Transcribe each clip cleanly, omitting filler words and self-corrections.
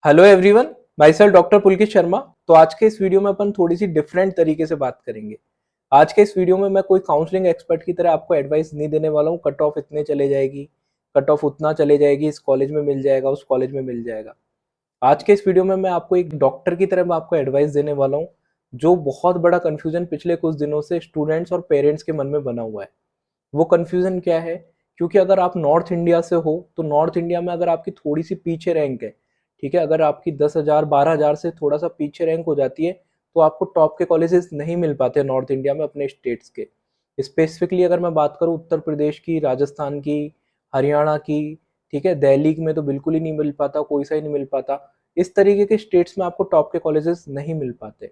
Hello everyone, myself doctor Pulkit Sharma. तो आज के इस वीडियो में अपन थोड़ी सी डिफरेंट तरीके से बात करेंगे। आज के इस वीडियो में मैं कोई काउंसलिंग एक्सपर्ट की तरह आपको एडवाइस नहीं देने वाला हूँ। कट ऑफ इतने चले जाएगी, कट ऑफ उतना चले जाएगी, इस कॉलेज में मिल जाएगा, उस कॉलेज में मिल जाएगा। आज के इस वीडियो में मैं आपको एक डॉक्टर की तरह मैं आपको एडवाइस देने वाला हूँ। जो बहुत बड़ा कंफ्यूजन पिछले कुछ दिनों से स्टूडेंट्स और पेरेंट्स के मन में बना हुआ है। वो कंफ्यूजन क्या है? क्योंकि अगर आप नॉर्थ इंडिया से हो तो नॉर्थ इंडिया में अगर आपकी थोड़ी सी पीछे रैंक है, ठीक है, अगर आपकी 10,000 12,000 से थोड़ा सा पीछे रैंक हो जाती है तो आपको टॉप के कॉलेजेस नहीं मिल पाते नॉर्थ इंडिया में अपने स्टेट्स के। स्पेसिफिकली अगर मैं बात करूँ उत्तर प्रदेश की, राजस्थान की, हरियाणा की, ठीक है, दिल्ली में तो बिल्कुल ही नहीं मिल पाता, कोई सा ही नहीं मिल पाता। इस तरीके के स्टेट्स में आपको टॉप के कॉलेजेस नहीं मिल पाते।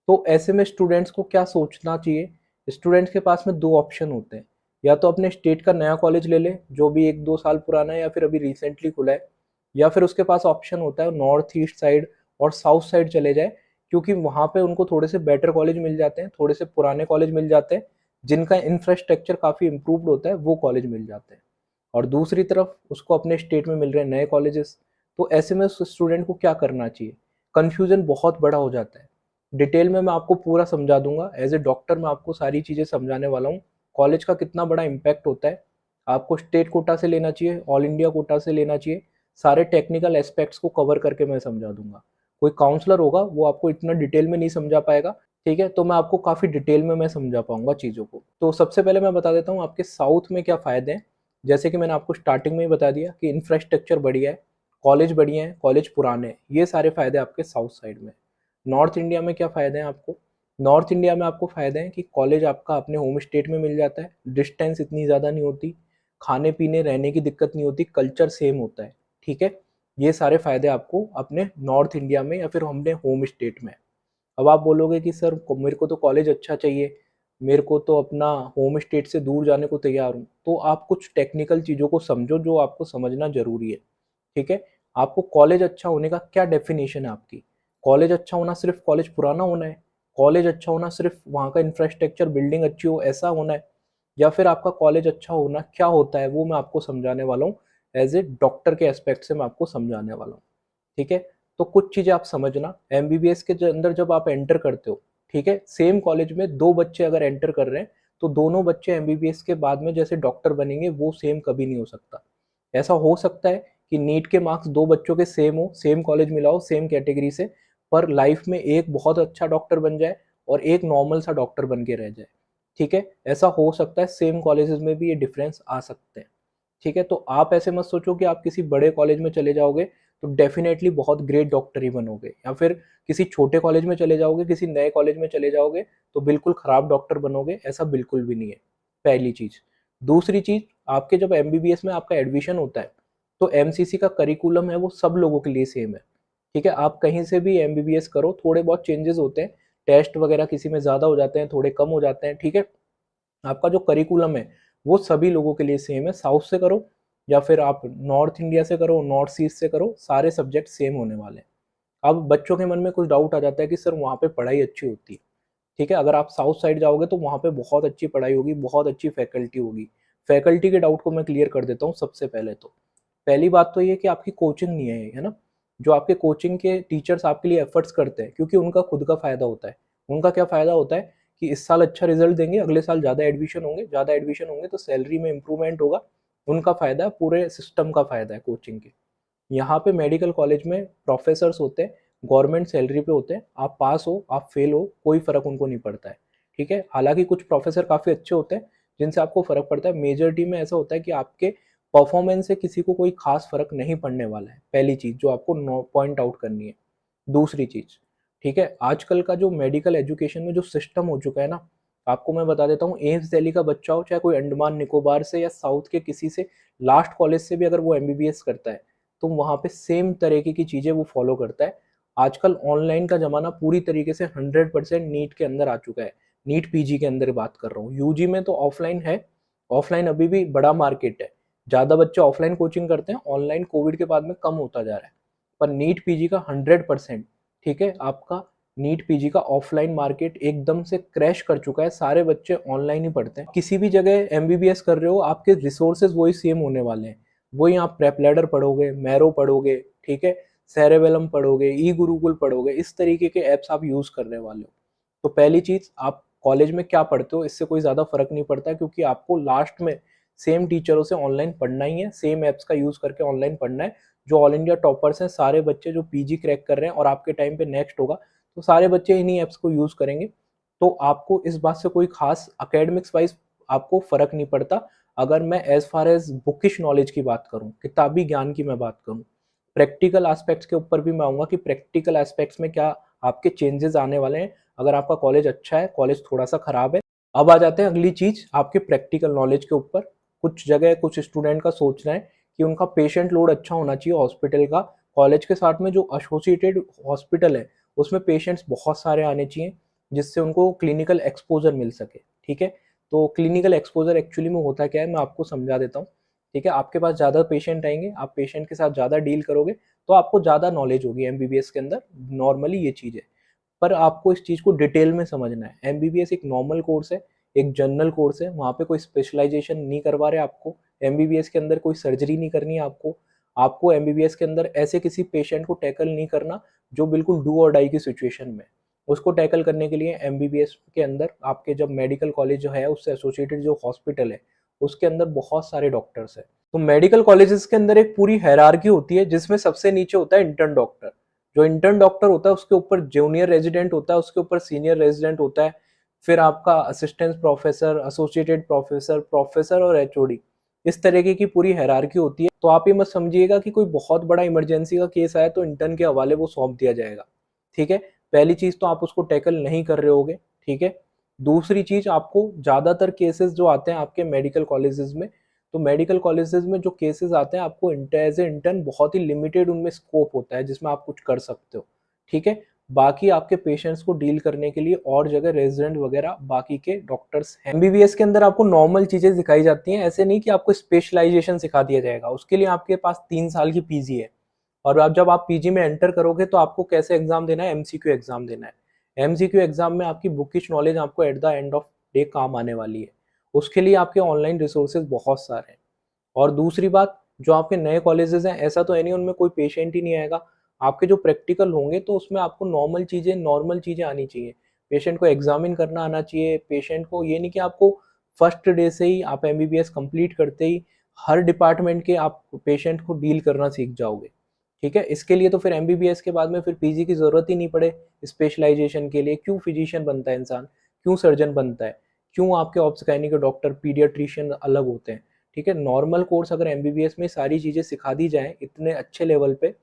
तो ऐसे में स्टूडेंट्स को क्या सोचना चाहिए? स्टूडेंट्स के पास में दो ऑप्शन होते हैं। या तो अपने स्टेट का नया कॉलेज ले ले जो भी 1-2 साल पुराना है या फिर अभी रिसेंटली खुला है, या फिर उसके पास ऑप्शन होता है नॉर्थ ईस्ट साइड और साउथ साइड चले जाए, क्योंकि वहाँ पे उनको थोड़े से बेटर कॉलेज मिल जाते हैं, थोड़े से पुराने कॉलेज मिल जाते हैं, जिनका इंफ्रास्ट्रक्चर काफ़ी इम्प्रूव्ड होता है, वो कॉलेज मिल जाते हैं। और दूसरी तरफ उसको अपने स्टेट में मिल रहे हैं नए कॉलेजेस। तो ऐसे में उस स्टूडेंट को क्या करना चाहिए? कन्फ्यूज़न बहुत बड़ा हो जाता है। डिटेल में मैं आपको पूरा समझा दूंगा। एज ए डॉक्टर मैं आपको सारी चीज़ें समझाने वाला हूँ। कॉलेज का कितना बड़ा इम्पैक्ट होता है, आपको स्टेट कोटा से लेना चाहिए, ऑल इंडिया कोटा से लेना चाहिए, सारे टेक्निकल एस्पेक्ट्स को कवर करके मैं समझा दूंगा। कोई काउंसलर होगा वो आपको इतना डिटेल में नहीं समझा पाएगा, ठीक है, तो मैं आपको काफ़ी डिटेल में मैं समझा पाऊंगा चीज़ों को। तो सबसे पहले मैं बता देता हूँ आपके साउथ में क्या फ़ायदे हैं। जैसे कि मैंने आपको स्टार्टिंग में ही बता दिया कि इंफ्रास्ट्रक्चर बढ़िया है, कॉलेज बढ़िया है, कॉलेज पुराने हैं, ये सारे फ़ायदे आपके साउथ साइड में। नॉर्थ इंडिया में क्या फ़ायदे हैं आपको? नॉर्थ इंडिया में आपको फ़ायदे हैं कि कॉलेज आपका अपने होम स्टेट में मिल जाता है, डिस्टेंस इतनी ज़्यादा नहीं होती, खाने पीने रहने की दिक्कत नहीं होती, कल्चर सेम होता है, ठीक है। ये सारे फ़ायदे आपको अपने नॉर्थ इंडिया में या फिर अपने होम स्टेट में। अब आप बोलोगे कि सर मेरे को तो कॉलेज अच्छा चाहिए, मेरे को तो अपना होम स्टेट से दूर जाने को तैयार हूँ, तो आप कुछ टेक्निकल चीज़ों को समझो जो आपको समझना ज़रूरी है, ठीक है। आपको कॉलेज अच्छा होने का क्या डेफिनेशन है आपकी? कॉलेज अच्छा होना सिर्फ कॉलेज पुराना होना है? कॉलेज अच्छा होना सिर्फ वहाँ का इंफ्रास्ट्रक्चर बिल्डिंग अच्छी हो ऐसा होना है? या फिर आपका कॉलेज अच्छा होना क्या होता है वो मैं आपको समझाने वाला हूँ। एज ए डॉक्टर के एस्पेक्ट से मैं आपको समझाने वाला हूँ, ठीक है। तो कुछ चीज़ें आप समझना। एमबीबीएस के अंदर जब आप एंटर करते हो, ठीक है, सेम कॉलेज में दो बच्चे अगर एंटर कर रहे हैं तो दोनों बच्चे एमबीबीएस के बाद में जैसे डॉक्टर बनेंगे वो सेम कभी नहीं हो सकता। ऐसा हो सकता है कि नीट के मार्क्स दो बच्चों के सेम हो, सेम कॉलेज मिला हो, सेम कैटेगरी से, पर लाइफ में एक बहुत अच्छा डॉक्टर बन जाए और एक नॉर्मल सा डॉक्टर बन के रह जाए, ठीक है। ऐसा हो सकता है, सेम कॉलेजेस में भी ये डिफरेंस आ सकते हैं, ठीक है। तो आप ऐसे मत सोचो कि आप किसी बड़े कॉलेज में चले जाओगे तो डेफिनेटली बहुत ग्रेट डॉक्टर ही बनोगे, या फिर किसी छोटे कॉलेज में चले जाओगे, किसी नए कॉलेज में चले जाओगे तो बिल्कुल खराब डॉक्टर बनोगे, ऐसा बिल्कुल भी नहीं है। पहली चीज। दूसरी चीज, आपके जब एमबीबीएस में आपका एडमिशन होता है तो एमसीसी का करिकुलम है वो सब लोगों के लिए सेम है, ठीक है। आप कहीं से भी एमबीबीएस करो, थोड़े बहुत चेंजेस होते हैं, टेस्ट वगैरह किसी में ज़्यादा हो जाते हैं, थोड़े कम हो जाते हैं, ठीक है। आपका जो करिकुलम है वो सभी लोगों के लिए सेम है। साउथ से करो या फिर आप नॉर्थ इंडिया से करो, नॉर्थ ईस्ट से करो, सारे सब्जेक्ट सेम होने वाले हैं। अब बच्चों के मन में कुछ डाउट आ जाता है कि सर वहाँ पे पढ़ाई अच्छी होती है, ठीक है। अगर आप साउथ साइड जाओगे तो वहाँ पे बहुत अच्छी पढ़ाई होगी, बहुत अच्छी फैकल्टी होगी। फैकल्टी के डाउट को मैं क्लियर कर देता हूँ सबसे पहले तो। पहली बात तो ये कि आपकी कोचिंग नहीं है ना। जो आपके कोचिंग के टीचर्स आपके लिए एफर्ट्स करते हैं, क्योंकि उनका खुद का फ़ायदा होता है। उनका क्या फ़ायदा होता है कि इस साल अच्छा रिजल्ट देंगे, अगले साल ज़्यादा एडमिशन होंगे तो सैलरी में इंप्रूवमेंट होगा। उनका फ़ायदा है, पूरे सिस्टम का फ़ायदा है कोचिंग के। यहाँ पे मेडिकल कॉलेज में प्रोफेसर्स होते हैं, गवर्नमेंट सैलरी पे होते हैं, आप पास हो आप फेल हो कोई फ़र्क उनको नहीं पड़ता है, ठीक है। हालांकि कुछ प्रोफेसर काफ़ी अच्छे होते हैं जिनसे आपको फ़र्क पड़ता है। मेजॉरिटी में ऐसा होता है कि आपके परफॉर्मेंस से किसी को कोई खास फ़र्क नहीं पड़ने वाला है, पहली चीज़ जो आपको पॉइंट आउट करनी है। दूसरी चीज़, ठीक है, आजकल का जो मेडिकल एजुकेशन में जो सिस्टम हो चुका है ना, आपको मैं बता देता हूँ, एम्स दिल्ली का बच्चा हो चाहे कोई अंडमान निकोबार से या साउथ के किसी से लास्ट कॉलेज से भी अगर वो एमबीबीएस करता है तो वहाँ पे सेम तरीके की चीज़ें वो फॉलो करता है। आजकल ऑनलाइन का ज़माना पूरी तरीके से 100% नीट के अंदर आ चुका है। नीट पीजी के अंदर बात कर रहा हूँ, यूजी में तो ऑफलाइन है, ऑफलाइन अभी भी बड़ा मार्केट है, ज़्यादा बच्चे ऑफलाइन कोचिंग करते हैं, ऑनलाइन कोविड के बाद में कम होता जा रहा है। पर नीट पीजी का 100%, ठीक है, आपका नीट पीजी का ऑफलाइन मार्केट एकदम से क्रैश कर चुका है, सारे बच्चे ऑनलाइन ही पढ़ते हैं। किसी भी जगह एमबीबीएस कर रहे हो आपके रिसोर्सेज वही सेम होने वाले हैं, वही आप प्रेप लैडर पढ़ोगे, मैरो पढ़ोगे, ठीक है, सेरेबेलम पढ़ोगे, ई गुरुकुल पढ़ोगे, इस तरीके के ऐप्स आप यूज़ करने वाले हो। तो पहली चीज़, आप कॉलेज में क्या पढ़ते हो इससे कोई ज़्यादा फ़र्क नहीं पड़ता, क्योंकि आपको लास्ट में सेम टीचरों से ऑनलाइन पढ़ना ही है, सेम ऐप्स का यूज़ करके ऑनलाइन पढ़ना है। जो ऑल इंडिया टॉपर्स हैं, सारे बच्चे जो पीजी क्रैक कर रहे हैं और आपके टाइम पे नेक्स्ट होगा, तो सारे बच्चे इन्हीं ऐप्स को यूज़ करेंगे। तो आपको इस बात से कोई खास एकेडमिक्स वाइज आपको फ़र्क नहीं पड़ता। अगर मैं as far as bookish knowledge की बात करूँ, किताबी ज्ञान की मैं बात करूँ, प्रैक्टिकल एस्पेक्ट्स के ऊपर भी मैं आऊँगा कि प्रैक्टिकल एस्पेक्ट्स में क्या आपके चेंजेस आने वाले हैं, अगर आपका कॉलेज अच्छा है, कॉलेज थोड़ा-सा खराब है। अब आ जाते हैं अगली चीज़, आपके प्रैक्टिकल नॉलेज के ऊपर। कुछ जगह कुछ स्टूडेंट का सोचना है कि उनका पेशेंट लोड अच्छा होना चाहिए हॉस्पिटल का, कॉलेज के साथ में जो एसोसिएटेड हॉस्पिटल है, उसमें पेशेंट्स बहुत सारे आने चाहिए, जिससे उनको क्लिनिकल एक्सपोज़र मिल सके, ठीक है? तो क्लिनिकल एक्सपोज़र एक्चुअली में होता क्या है, मैं आपको समझा देता हूँ, ठीक है? आपके पास ज़्यादा पेशेंट आएँगे, आप पेशेंट के साथ ज़्यादा डील करोगे, तो आपको ज़्यादा नॉलेज होगी एमबीबीएस के अंदर, नॉर्मली ये चीज़ है। पर आपको इस चीज़ को डिटेल में समझना है। एमबीबीएस एक नॉर्मल कोर्स है, एक जनरल कोर्स है, वहाँ पे कोई स्पेशलाइज़ेशन नहीं करवा रहे आपको। एमबीबीएस के अंदर कोई सर्जरी नहीं करनी है आपको। आपको एमबीबीएस के अंदर ऐसे किसी पेशेंट को टैकल नहीं करना, जो बिल्कुल डू और डाई की सिचुएशन में है। उसको टैकल करने के लिए एमबीबीएस के अंदर आपके जब मेडिकल कॉलेज जो है, उससे एसोसिएटेड जो हॉस्पिटल है, उसके अंदर बहुत सारे डॉक्टर्स हैं। तो मेडिकल कॉलेजेस के अंदर एक पूरी हायरार्की होती है, जिसमें सबसे नीचे होता है इंटर्न डॉक्टर। जो इंटर्न डॉक्टर होता है, उसके ऊपर जूनियर रेजिडेंट होता है, उसके ऊपर सीनियर रेजिडेंट होता है, फिर आपका assistant professor, associated professor, professor और एचओडी, इस तरीके की पूरी हायरार्की होती है। तो आप ये मत समझिएगा कि कोई बहुत बड़ा इमरजेंसी का केस आया तो इंटर्न के हवाले वो सौंप दिया जाएगा, ठीक है? पहली चीज तो आप उसको टैकल नहीं कर रहे होगे, ठीक है? दूसरी चीज, आपको ज्यादातर केसेस जो आते हैं आपके मेडिकल कॉलेजेस में, तो मेडिकल कॉलेजेस में जो केसेस आते हैं, आपको एज ए इंटर्न बहुत ही लिमिटेड उनमें स्कोप होता है जिसमें आप कुछ कर सकते हो, ठीक है? बाकी आपके पेशेंट्स को डील करने के लिए और जगह रेजिडेंट वगैरह बाकी के डॉक्टर्स हैं। एमबीबीएस के अंदर आपको नॉर्मल चीजें सिखाई जाती हैं, ऐसे नहीं कि आपको स्पेशलाइजेशन सिखा दिया जाएगा। उसके लिए आपके पास 3 साल की पीजी है, और अब जब आप पीजी में एंटर करोगे तो आपको कैसे एग्जाम देना है, एमसीक्यू एग्जाम देना है। एमसीक्यू एग्जाम में आपकी बुकिश नॉलेज आपको at the end of day काम आने वाली है। उसके लिए आपके ऑनलाइन रिसोर्सेज बहुत सारे हैं। और दूसरी बात, जो आपके नए कॉलेजेस हैं, ऐसा तो है नहीं उनमें कोई पेशेंट ही नहीं आएगा। आपके जो प्रैक्टिकल होंगे तो उसमें आपको नॉर्मल चीज़ें आनी चाहिए। पेशेंट को एग्जामिन करना आना चाहिए, पेशेंट को ये नहीं कि आपको फर्स्ट डे से ही आप एमबीबीएस कंप्लीट करते ही हर डिपार्टमेंट के आप पेशेंट को डील करना सीख जाओगे, ठीक है? इसके लिए तो फिर एमबीबीएस के बाद में फिर पीजी की ज़रूरत ही नहीं पड़े स्पेशलाइजेशन के लिए। क्यों फिजिशियन बनता है इंसान, क्यों सर्जन बनता है, क्यों आपके ऑब्स्टेट्रिक के डॉक्टर, पीडियाट्रिशियन अलग होते हैं, ठीक है? नॉर्मल कोर्स अगर एमबीबीएस में सारी चीज़ें सिखा दी जाएँ इतने अच्छे लेवल पे,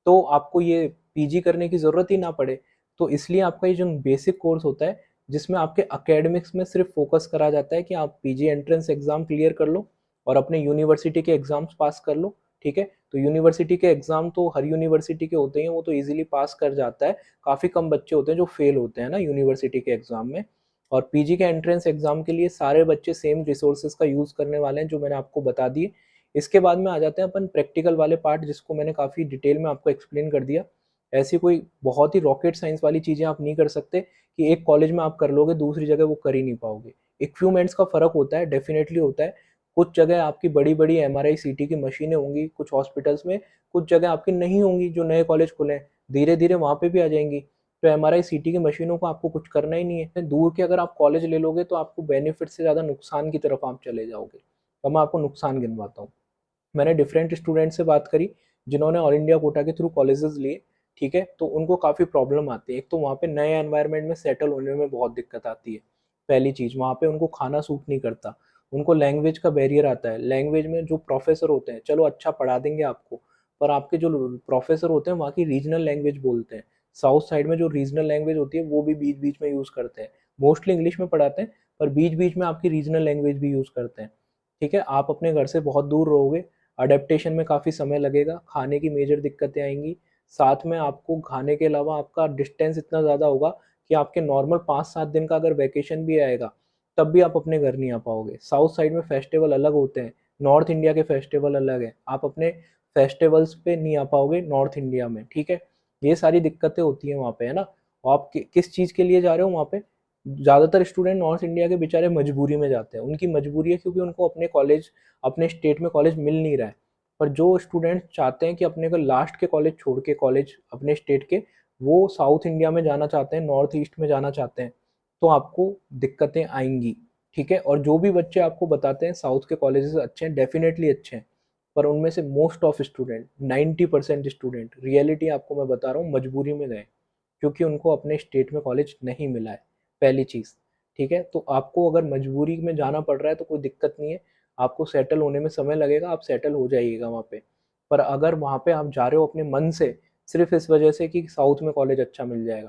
तो आपको ये पीजी करने की ज़रूरत ही ना पड़े। तो इसलिए आपका ये जो बेसिक कोर्स होता है, जिसमें आपके एकेडमिक्स में सिर्फ फोकस करा जाता है कि आप पीजी एंट्रेंस एग्ज़ाम क्लियर कर लो और अपने यूनिवर्सिटी के एग्ज़ाम्स पास कर लो, ठीक है? तो यूनिवर्सिटी के एग्ज़ाम तो हर यूनिवर्सिटी के होते हैं, वो तो ईज़िली पास कर जाता है। काफ़ी कम बच्चे होते हैं जो फेल होते हैं ना यूनिवर्सिटी के एग्ज़ाम में। और पीजी के एंट्रेंस एग्ज़ाम के लिए सारे बच्चे सेम रिसोर्सेज़ का यूज़ करने वाले हैं, जो मैंने आपको बता दिए। इसके बाद में आ जाते हैं अपन प्रैक्टिकल वाले पार्ट, जिसको मैंने काफ़ी डिटेल में आपको एक्सप्लेन कर दिया। ऐसी कोई बहुत ही रॉकेट साइंस वाली चीज़ें आप नहीं कर सकते कि एक कॉलेज में आप कर लोगे, दूसरी जगह वो कर ही नहीं पाओगे। इक्विपमेंट्स का फ़र्क होता है, डेफ़िनेटली होता है। कुछ जगह आपकी बड़ी-बड़ी एमआरआई, सीटी की मशीनें होंगी कुछ हॉस्पिटल्स में, कुछ जगह आपकी नहीं होंगी, जो नए कॉलेज खुले हैं। धीरे-धीरे वहाँ पे भी आ जाएँगी। तो एमआरआई, सीटी की मशीनों को आपको कुछ करना ही नहीं है। दूर के अगर आप कॉलेज ले लोगे तो आपको बेनिफिट से ज़्यादा नुकसान की तरफ आप चले जाओगे। तो मैं आपको नुकसान गिनवाता हूँ। मैंने डिफरेंट स्टूडेंट से बात करी, जिन्होंने ऑल इंडिया कोटा के थ्रू कॉलेजेस लिए, ठीक है? तो उनको काफ़ी प्रॉब्लम आती है। एक तो वहाँ पे नए एनवायरनमेंट में सेटल होने में बहुत दिक्कत आती है। पहली चीज़, वहाँ पे उनको खाना सूट नहीं करता। उनको लैंग्वेज का बैरियर आता है। लैंग्वेज में जो प्रोफ़ेसर होते हैं, चलो अच्छा पढ़ा देंगे आपको, पर आपके जो प्रोफ़ेसर होते हैं वहाँ की रीजनल लैंग्वेज बोलते हैं। साउथ साइड में जो रीजनल लैंग्वेज होती है, वो भी बीच-बीच में यूज़ करते हैं। मोस्टली इंग्लिश में पढ़ाते हैं, पर बीच-बीच में आपकी रीजनल लैंग्वेज भी यूज़ करते हैं, ठीक है? आप अपने घर से बहुत दूर रहोगे, अडेप्टेशन में काफ़ी समय लगेगा, खाने की मेजर दिक्कतें आएँगी। साथ में आपको खाने के अलावा आपका डिस्टेंस इतना ज़्यादा होगा कि आपके नॉर्मल 5-7 दिन का अगर वैकेशन भी आएगा, तब भी आप अपने घर नहीं आ पाओगे। साउथ साइड में फेस्टिवल अलग होते हैं, नॉर्थ इंडिया के फेस्टिवल अलग हैं। आप अपने फेस्टिवल्स पे नहीं आ पाओगे नॉर्थ इंडिया में, ठीक है? ये सारी दिक्कतें होती हैं वहाँ पे, है ना? और आप किस चीज़ के लिए जा रहे हो वहाँ पे? ज़्यादातर स्टूडेंट नॉर्थ इंडिया के बेचारे मजबूरी में जाते हैं। उनकी मजबूरी है क्योंकि उनको अपने कॉलेज, अपने स्टेट में कॉलेज मिल नहीं रहा है। पर जो स्टूडेंट्स चाहते हैं कि अपने को लास्ट के कॉलेज छोड़ के, कॉलेज अपने स्टेट के, वो साउथ इंडिया में जाना चाहते हैं, नॉर्थ ईस्ट में जाना चाहते हैं, तो आपको दिक्कतें आएंगी, ठीक है। और जो भी बच्चे आपको बताते हैं साउथ के कॉलेजेस अच्छे हैं, डेफिनेटली अच्छे हैं, पर उनमें से most of student, 90% student, reality आपको मैं बता रहा हूँ, मजबूरी में गए, क्योंकि उनको अपने स्टेट में कॉलेज नहीं मिला है, पहली चीज़, ठीक है। तो आपको अगर मजबूरी में जाना पड़ रहा है तो कोई दिक्कत नहीं है, आपको सेटल होने में समय लगेगा, आप सेटल हो जाइएगा वहाँ पे। पर अगर वहाँ पे आप जा रहे हो अपने मन से, सिर्फ इस वजह से कि साउथ में कॉलेज अच्छा मिल जाएगा,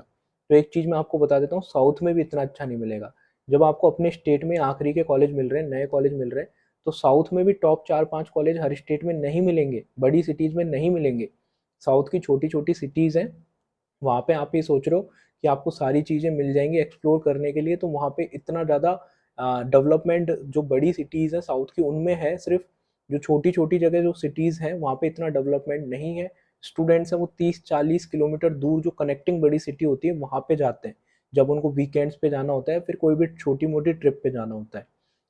तो एक चीज़ मैं आपको बता देता हूँ, साउथ में भी इतना अच्छा नहीं मिलेगा। जब आपको अपने स्टेट में आखिरी के कॉलेज मिल रहे हैं, नए कॉलेज मिल रहे हैं, तो साउथ में भी टॉप 4-5 कॉलेज हर स्टेट में नहीं मिलेंगे, बड़ी सिटीज़ में नहीं मिलेंगे। साउथ की छोटी छोटी सिटीज़ हैं, वहाँ पे आप ये सोच रहे हो कि आपको सारी चीज़ें मिल जाएंगी एक्सप्लोर करने के लिए, तो वहाँ पे इतना ज़्यादा डेवलपमेंट जो बड़ी सिटीज़ हैं साउथ की उनमें है, सिर्फ जो छोटी छोटी जगह जो सिटीज़ हैं वहाँ पे इतना डेवलपमेंट नहीं है। स्टूडेंट्स हैं वो 30-40 किलोमीटर दूर जो कनेक्टिंग बड़ी सिटी होती है वहाँ पे जाते हैं, जब उनको वीकेंड्स पे जाना होता है, फिर कोई भी छोटी मोटी ट्रिप पे जाना होता है।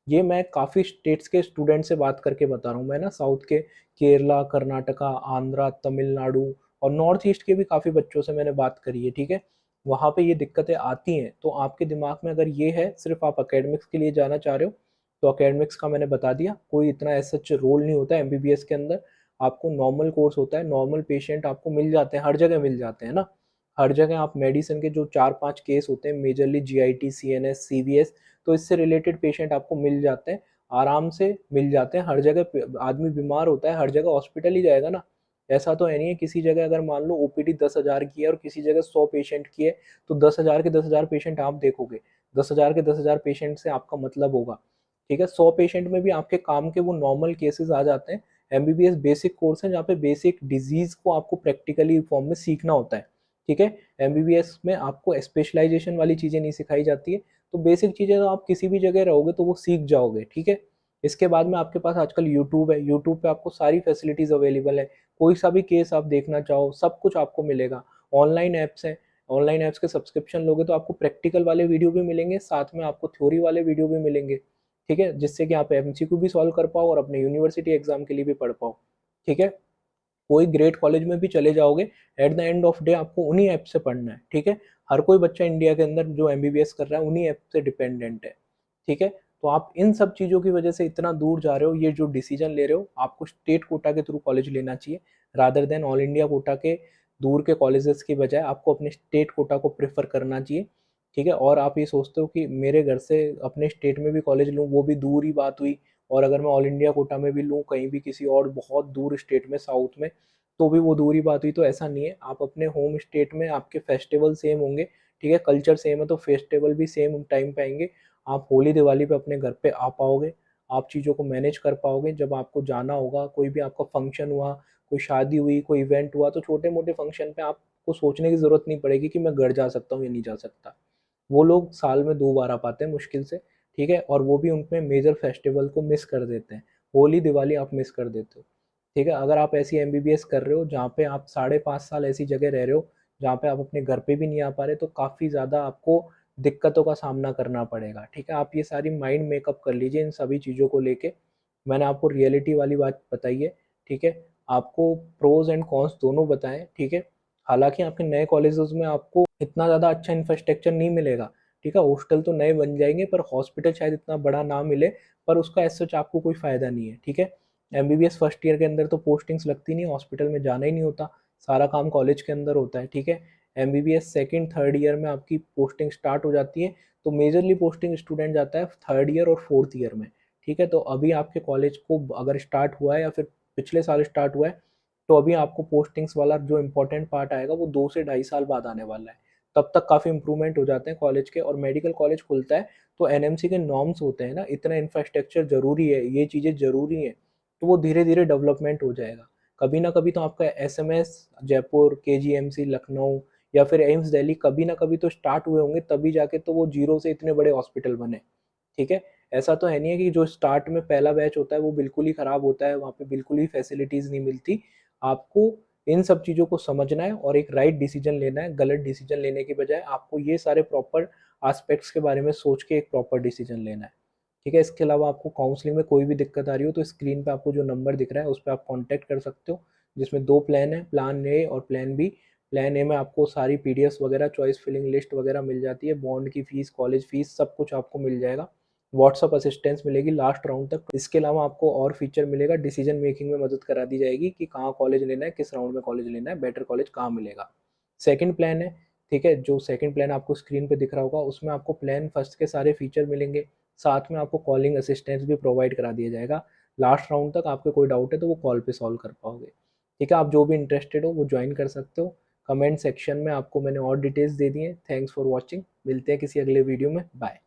ये मैं काफ़ी स्टेट्स के स्टूडेंट से बात करके बता रहा हूँ, मैं ना साउथ के केरला, कर्नाटका, आंध्रा, तमिलनाडु और नॉर्थ ईस्ट के भी काफ़ी बच्चों से मैंने बात करी है, ठीक है। वहाँ पे ये दिक्कतें आती हैं, तो आपके दिमाग में अगर ये है सिर्फ आप एकेडमिक्स के लिए जाना चाह रहे हो, तो एकेडमिक्स का मैंने बता दिया, कोई इतना ऐसा सच रोल नहीं होता है एमबीबीएस के अंदर। आपको नॉर्मल कोर्स होता है, नॉर्मल पेशेंट आपको मिल जाते हैं, हर जगह मिल जाते हैं ना, हर जगह आप मेडिसिन के जो 4-5 केस होते हैं, मेजरली जीआईटी, सीएनएस, सीवीएस, तो इससे रिलेटेड पेशेंट आपको मिल जाते हैं, आराम से मिल जाते हैं हर जगह। आदमी बीमार होता है हर जगह हॉस्पिटल ही जाएगा ना, ऐसा तो है नहीं है किसी जगह अगर मान लो ओपीडी 10,000 की है और किसी जगह 100 पेशेंट की है, तो 10,000 के 10,000 पेशेंट आप देखोगे, 10,000 के 10,000 पेशेंट से आपका मतलब होगा, ठीक है। 100 पेशेंट में भी आपके काम के वो नॉर्मल केसेस आ जाते हैं। एमबीबीएस बेसिक कोर्स है जहाँ पे बेसिक डिजीज को आपको प्रैक्टिकली फॉर्म में सीखना होता है, ठीक है। एमबीबीएस में आपको स्पेशलाइजेशन वाली चीज़ें नहीं सिखाई जाती है, तो बेसिक चीज़ें तो आप किसी भी जगह रहोगे तो वो सीख जाओगे, ठीक है। इसके बाद में आपके पास आजकल यूट्यूब है, यूट्यूब पे आपको सारी फैसिलिटीज़ अवेलेबल है, कोई सा भी केस आप देखना चाहो सब कुछ आपको मिलेगा। ऑनलाइन ऐप्स हैं, ऑनलाइन ऐप्स के सब्सक्रिप्शन लोगे तो आपको प्रैक्टिकल वाले वीडियो भी मिलेंगे, साथ में आपको थ्योरी वाले वीडियो भी मिलेंगे, ठीक है, जिससे कि आप एमसीक्यू भी सॉल्व कर पाओ और अपने यूनिवर्सिटी एग्जाम के लिए भी पढ़ पाओ, ठीक है। कोई ग्रेट कॉलेज में भी चले जाओगे, at the end of day आपको उन्हीं ऐप से पढ़ना है, ठीक है। हर कोई बच्चा इंडिया के अंदर जो एमबीबीएस कर रहा है उन्हीं ऐप से डिपेंडेंट है, ठीक है। तो आप इन सब चीज़ों की वजह से इतना दूर जा रहे हो, ये जो डिसीजन ले रहे हो, आपको स्टेट कोटा के थ्रू कॉलेज लेना चाहिए, rather than all India quota के दूर के कॉलेजेस की बजाय आपको अपने स्टेट कोटा को प्रेफर करना चाहिए, ठीक है। और आप ये सोचते हो कि मेरे घर से अपने स्टेट में भी कॉलेज लूँ, वो भी दूर ही बात हुई, और अगर मैं ऑल इंडिया कोटा में भी लूँ कहीं भी किसी और बहुत दूर स्टेट में साउथ में, तो भी वो दूरी बात हुई, तो ऐसा नहीं है। आप अपने होम स्टेट में आपके फेस्टिवल सेम होंगे, ठीक है, कल्चर सेम है तो फेस्टिवल भी सेम टाइम पे आएंगे। आप होली दिवाली पे अपने घर पे आ पाओगे, आप चीज़ों को मैनेज कर पाओगे। जब आपको जाना होगा, कोई भी आपका फंक्शन हुआ, कोई शादी हुई, कोई इवेंट हुआ, तो छोटे मोटे फंक्शन पे आपको सोचने की ज़रूरत नहीं पड़ेगी कि मैं घर जा सकता हूँ या नहीं जा सकता। वो लोग साल में 2 बार आ पाते हैं मुश्किल से, ठीक है, और वो भी उनमें मेजर फेस्टिवल को मिस कर देते हैं। होली दिवाली आप मिस कर देते हो, ठीक है। अगर आप ऐसी एमबीबीएस कर रहे हो जहाँ पे आप 5.5 साल ऐसी जगह रह रहे हो जहाँ पे आप अपने घर पे भी नहीं आ पा रहे, तो काफ़ी ज़्यादा आपको दिक्कतों का सामना करना पड़ेगा, ठीक है। आप ये सारी माइंड मेकअप कर लीजिए इन सभी चीज़ों को लेके। मैंने आपको रियलिटी वाली बात बताई है, ठीक है, आपको प्रोज एंड कॉन्स दोनों बताएं, ठीक है। हालांकि आपके नए कॉलेजेस में आपको इतना ज़्यादा अच्छा इंफ्रास्ट्रक्चर नहीं मिलेगा, ठीक है, हॉस्टल तो नए बन जाएंगे पर हॉस्पिटल शायद इतना बड़ा ना मिले, पर उसका एज सच आपको कोई फ़ायदा नहीं है, ठीक है। एमबीबीएस फर्स्ट ईयर के अंदर तो पोस्टिंग्स लगती नहीं, हॉस्पिटल में जाना ही नहीं होता, सारा काम कॉलेज के अंदर होता है, ठीक है। एमबीबीएस सेकंड थर्ड ईयर में आपकी पोस्टिंग स्टार्ट हो जाती है, तो मेजरली पोस्टिंग स्टूडेंट जाता है थर्ड ईयर और फोर्थ ईयर में, ठीक है। तो अभी आपके कॉलेज को अगर स्टार्ट हुआ है या फिर पिछले साल स्टार्ट हुआ है, तो अभी आपको पोस्टिंग्स वाला जो इम्पोर्टेंट पार्ट आएगा वो 2 से ढाई साल बाद आने वाला है। तब तक काफ़ी इंप्रूवमेंट हो जाते हैं कॉलेज के, और मेडिकल कॉलेज खुलता है तो एनएमसी के नॉर्म्स होते हैं ना, इतना इंफ्रास्ट्रक्चर जरूरी है, ये चीज़ें जरूरी हैं, तो वो धीरे धीरे डेवलपमेंट हो जाएगा। कभी ना कभी तो आपका एसएमएस जयपुर, केजीएमसी लखनऊ या फिर एम्स दिल्ली कभी ना कभी तो स्टार्ट हुए होंगे, तभी जाके तो वो जीरो से इतने बड़े हॉस्पिटल बने, ठीक है। ऐसा तो है नहीं है कि जो स्टार्ट में पहला बैच होता है वो बिल्कुल ही खराब होता है, वहाँ पे बिल्कुल ही फैसिलिटीज़ नहीं मिलती। आपको इन सब चीज़ों को समझना है और एक राइट डिसीजन लेना है, गलत डिसीजन लेने की बजाय आपको ये सारे प्रॉपर एस्पेक्ट्स के बारे में सोच के एक प्रॉपर डिसीजन लेना है, ठीक है। इसके अलावा आपको काउंसलिंग में कोई भी दिक्कत आ रही हो तो स्क्रीन पे आपको जो नंबर दिख रहा है उस पर आप कॉन्टैक्ट कर सकते हो, जिसमें 2 प्लान है, प्लान ए और प्लान बी। प्लान ए में आपको सारी पीडीएफ्स वगैरह, चॉइस फिलिंग लिस्ट वगैरह मिल जाती है, बॉन्ड की फीस, कॉलेज फीस, सब कुछ आपको मिल जाएगा। व्हाट्सअप असिस्टेंस मिलेगी लास्ट राउंड तक। इसके अलावा आपको और फीचर मिलेगा, डिसीजन मेकिंग में मदद करा दी जाएगी कि कहाँ कॉलेज लेना है, किस राउंड में कॉलेज लेना है, बेटर कॉलेज कहाँ मिलेगा। सेकंड प्लान है, ठीक है, जो सेकंड प्लान आपको स्क्रीन पे दिख रहा होगा उसमें आपको प्लान फर्स्ट के सारे फीचर मिलेंगे, साथ में आपको कॉलिंग असिस्टेंस भी प्रोवाइड करा दिया जाएगा। लास्ट राउंड तक आपके कोई डाउट है तो वो कॉल पे सॉल्व कर पाओगे। ठीक है, आप जो भी इंटरेस्टेड हो वो ज्वाइन कर सकते हो। कमेंट सेक्शन में आपको मैंने और डिटेल्स दे दी हैं। थैंक्स फॉर वॉचिंग, मिलते हैं किसी अगले वीडियो में, बाय।